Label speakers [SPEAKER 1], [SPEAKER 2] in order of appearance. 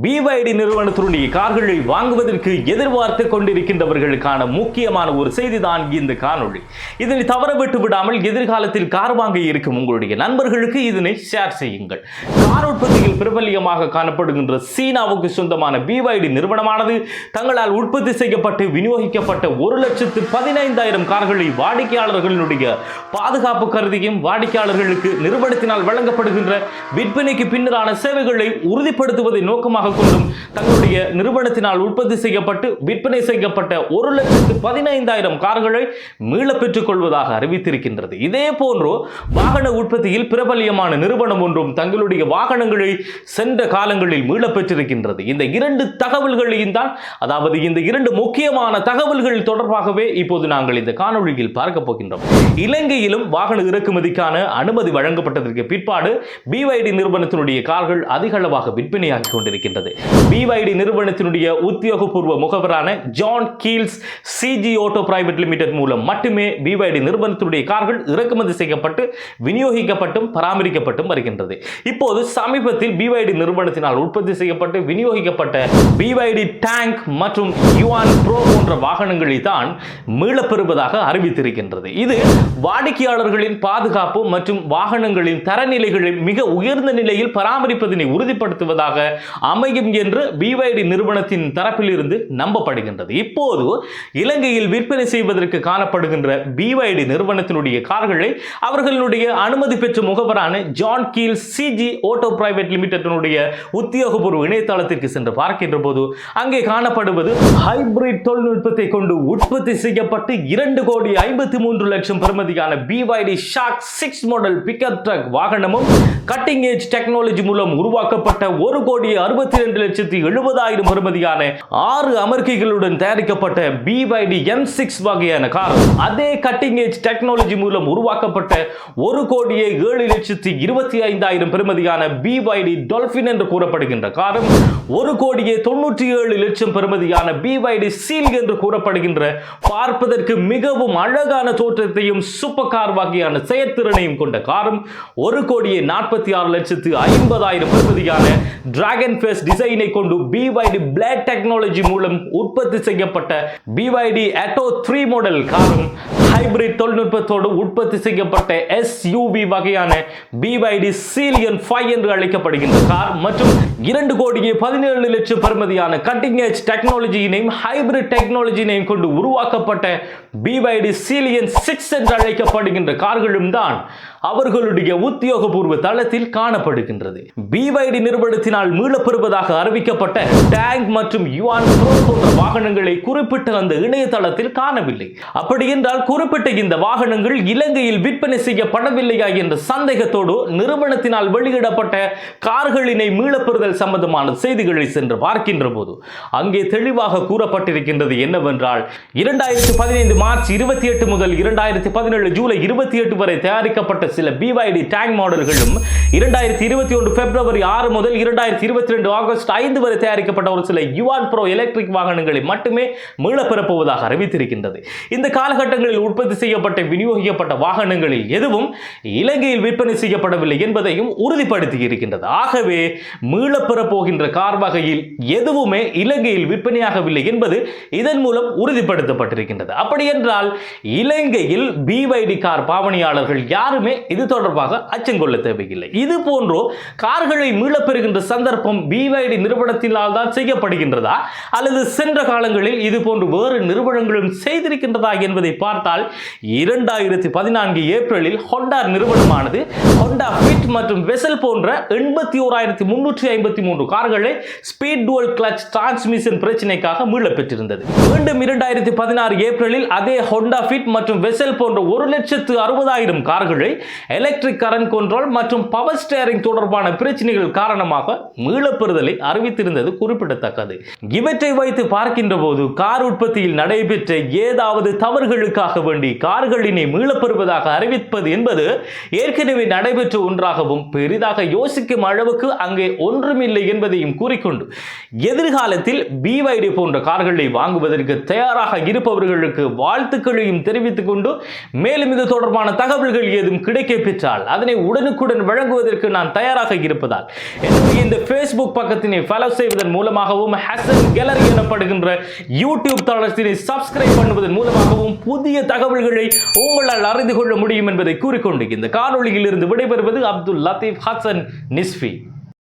[SPEAKER 1] BYD நிறுவனத்தினுடைய கார்களை வாங்குவதற்கு எதிர்பார்த்து கொண்டிருக்கின்றவர்களுக்கான முக்கியமான ஒரு செய்திதான் இந்த காணொளி. இதனை தவறவிட்டு விடாமல் எதிர்காலத்தில் கார் வாங்க இருக்கும் உங்களுடைய நண்பர்களுக்கு இதனை ஷேர் செய்யுங்கள். கார் உற்பத்தியில் பிரபல்யமாக காணப்படுகின்ற சீனாவுக்கு சொந்தமான BYD நிறுவனமானது தங்களால் உற்பத்தி செய்யப்பட்டு விநியோகிக்கப்பட்ட 1,15,000 கார்களை வாடிக்கையாளர்களுடைய பாதுகாப்பு கருதியும் வாடிக்கையாளர்களுக்கு நிறுவனத்தினால் வழங்கப்படுகின்ற விற்பனைக்கு பின்னரான சேவைகளை உறுதிப்படுத்துவதை நோக்கமாக கொண்டும் தங்களுடைய நிறுவனத்தினால் உற்பத்தி செய்யப்பட்டு விற்பனை செய்யப்பட்ட 1,15,000 கார்களை மீள பெற்றுக் கொள்வதாக அறிவித்திருக்கின்றது. இதே போன்று வாகன உற்பத்தியில் பிரபல்யமான நிறுவனம் ஒன்றும் தங்களுடைய வாகனங்களை சென்ற காலங்களில் மீள பெற்றிருக்கின்றது. இந்த இரண்டு தகவல்களையும் தான், அதாவது இந்த இரண்டு முக்கியமான தகவல்கள் தொடர்பாகவே இப்போது நாங்கள் இந்த காணொளியில் பார்க்க போகின்றோம். இலங்கையிலும் வாகன இறக்குமதிக்கான அனுமதி வழங்கப்பட்டதற்கு பிற்பாடு BYD நிறுவனத்தினுடைய கார்கள் அதிக அளவாக விற்பனையாகி கொண்டிருக்கின்றது. BYD நிறுவனத்தினுடைய உத்தியோகபூர்வ முகவரான John Keells CG auto private limited மூலம் மட்டுமே BYD நிறுவனத்தினுடைய கார்கள் இறக்குமதி செய்யப்பட்டு விநியோகிக்கப்பட்டும் பராமரிக்கப்பட்டும் வருகின்றது. இப்போது சமீபத்தில் BYD நிறுவனத்தினால் உற்பத்தி செய்யப்பட்டு விநியோகிக்கப்பட்ட BYD டேங்க் மற்றும் யுவான் ப்ரோ போன்ற வாகனங்களை தான் மீளப்பெறுவதாக அறிவித்திருக்கின்றது. இது வாடிக்கையாளர்களின் பாதுகாப்பு மற்றும் வாகனங்களின் தரநிலைகளை மிக உயர்ந்த நிலையில் பராமரிப்பதனை உறுதிப்படுத்துவதாக அமையும் என்று BYD நிறுவனத்தின் தரப்பில் இருந்து நம்பப்படுகின்றது. இப்போது இலங்கையில் விற்பனை செய்வதற்கு காணப்படுகின்ற BYD நிறுவனத்தினுடைய கார்களை அவர்களுடைய அனுமதி பெற்ற முகவரான John Keells CG auto private லிமிடெட்டினுடைய உத்தியோகபூர்வ இணையதளத்திற்கு சென்று பார்க்கின்ற போது அங்கே காணப்படுவது ஹைபிரிட் தொழில்நுட்பத்தை கொண்டு உற்பத்தி செய்யப்பட்டு 2,53,00,000 பெறுமதியான BYD shark 6 model pickup truck வாகனமும் கட்டிங் ஏஜ் டெக்னாலஜி மூலம் உருவாக்கப்பட்ட 1,62,70,000 பெறுமதியான 6 அமர்க்கைகளுடன் தயாரிக்கப்பட்ட BYD M6 வகையான கார், அதே கட்டிங் ஏஜ் டெக்னாலஜி மூலம் உருவாக்கப்பட்ட 1,07,25,000 பெறுமதியான BYD டால்பின் என்று கூறப்படுகின்ற காரும் 1,97,00,000 பெறுமதியான BYD சீல் என்று கூறப்படுகின்ற பார்ப்பதற்கு மிகவும் அழகான தோற்றத்தையும் சூப்பர் கார் வகையான செயற்திறனையும் கொண்ட காரும் 1,46,50,000 பெறுமதியான டிராகன் ஃபேஸ் டிசைனை கொண்டு BYD பிளேட் டெக்னாலஜி மூலம் உற்பத்தி செய்யப்பட்ட BYD Atto 3 மாடல் காரும் ஹைபிரிட் தொழில்நுட்பத்தோடு உற்பத்தி செய்யப்பட்ட SUV வகையான BYD Celion 5 என்று அழைக்கப்படுகின்ற கார் மற்றும் 2,17,00,000 பெறுமதியான கட்டிங் ஏஜ் டெக்னாலஜியினையும் ஹைபிரிட் டெக்னாலஜியினையும் கொண்டு உருவாக்கப்பட்ட BYD Celion 6 என்று அழைக்கப்படுகின்ற கார்களும் தான் அவர்களுடைய உத்தியோகபூர்வ தளத்தில் காணப்படுகின்றது. BYD நிறுவனத்தினால் மீளப்பெறுவதாக அறிவிக்கப்பட்ட டேங்க் மற்றும் யுவான் ப்ரோ போன்ற வாகனங்களை குறிப்பிட்ட அந்த இணையதளத்தில் காணவில்லை. அப்படி என்றால் குறிப்பிட்ட இந்த வாகனங்கள் இலங்கையில் விற்பனை செய்யப்படவில்லையா என்ற சந்தேகத்தோடு நிறுவனத்தினால் வெளியிடப்பட்ட கார்களினை மீளப்பெறுதல் சம்பந்தமான செய்திகளை சென்று பார்க்கின்ற போது அங்கே தெளிவாக கூறப்பட்டிருக்கின்றது என்னவென்றால் 2015 மார்ச் 28 முதல் 2017 ஜூலை 28 வரை தயாரிக்கப்பட்ட சில BYD டேங்க் மாடல்களும் 2021 பிப்ரவரி 6 முதல் 2022 ஆகஸ்ட் 5 வரை தயாரிக்கப்பட்ட ஒரு சில யுவான் ப்ரோ எலக்ட்ரிக் வாகனங்களை மட்டுமே மீளப்பெறப்போவதாக அறிவித்திருக்கின்றது. இந்த காலகட்டங்களில் உற்பத்தி செய்யப்பட்ட விநியோகிக்கப்பட்ட வாகனங்களில் எதுவும் இலங்கையில் விற்பனை செய்யப்படவில்லை என்பதையும் உறுதிப்படுத்தி இருக்கின்றது. ஆகவே மீளப்பெறப் போகின்ற கார் வகையில் எதுவுமே இலங்கையில் விற்பனையாகவில்லை என்பது இதன் மூலம் உறுதிப்படுத்தப்பட்டிருக்கின்றது. அப்படி என்றால் இலங்கையில் BYD கார் பாவனையாளர்கள் யாருமே இது தொடர்பாக அச்சங்கொள்ள தேவையில்லை. இது போன்றோ கார்களை மீளப்பெறுகின்ற சந்தர்ப்பம் BYD நிறுவனத்தினால் தான் செய்யப்படுகின்றதா அல்லது சென்ற காலங்களில் இது போன்று வேறு நிறுவனங்களும் செய்திருக்கின்றதா என்பதை பார்த்தால் 2014 ஏப்ரலில் ஹோண்டா நிறுவனமானது ஹோண்டா ஃபிட் மற்றும் வெசல் போன்ற 81,353 கார்களை ஸ்பீட் டுவல் கிளட்ச் டிரான்ஸ்மிஷன் பிரச்சனைக்காக மீளப்பெற்றிருந்தது. மீண்டும் 2016 ஏப்ரலில் அதே ஹோண்டா ஃபிட் மற்றும் வெசல் போன்ற 1,60,000 கார்களை எலக்ட்ரிக் கரண்ட் கண்ட்ரோல் மற்றும் பவர் ஸ்டீரிங் தொடர்பான பிரச்சனைகள் காரணமாக மீளப்பெறுதலை அறிவித்திருந்தது குறிப்பிடத்தக்கது. இவற்றை வைத்து பார்க்கின்ற போது கார் உற்பத்தியில் நடைபெற்ற ஏதாவது தவறுகளுக்காக வேண்டி கார்களினை மீளப்பெறுவதாக அறிவிப்பது என்பது ஏற்கனவே நடைபெற்ற ஒன்றாகவும் பெரிதாக யோசிக்கும் அளவுக்கு அங்கே ஒன்றுமில்லை என்பதையும் கூறிக்கொண்டு எதிர்காலத்தில் BYD போன்ற கார்களை வாங்குவதற்கு தயாராக இருப்பவர்களுக்கு வாழ்த்துக்களையும் தெரிவித்துக் கொண்டு மேலும் இது தொடர்பான தகவல்கள் ஏதும் கிடைக்கும் நம்பிக்கை பெற்றால் அதனை உடனுக்குடன் வழங்குவதற்கு நான் தயாராக இருப்பதால் என்னுடைய இந்த Facebook பக்கத்தினை ஃபாலோ செய்வதன் மூலமாகவும் ஹசன் கேலரி எனப்படுகின்ற யூடியூப் தளத்தினை சப்ஸ்கிரைப் பண்ணுவதன் மூலமாகவும் புதிய தகவல்களை உங்களால் அறிந்து கொள்ள முடியும் என்பதை கூறிக்கொண்டு இந்த காணொளியில் இருந்து விடைபெறுவது அப்துல் லத்தீப் ஹசன் நிஸ்ஃபி.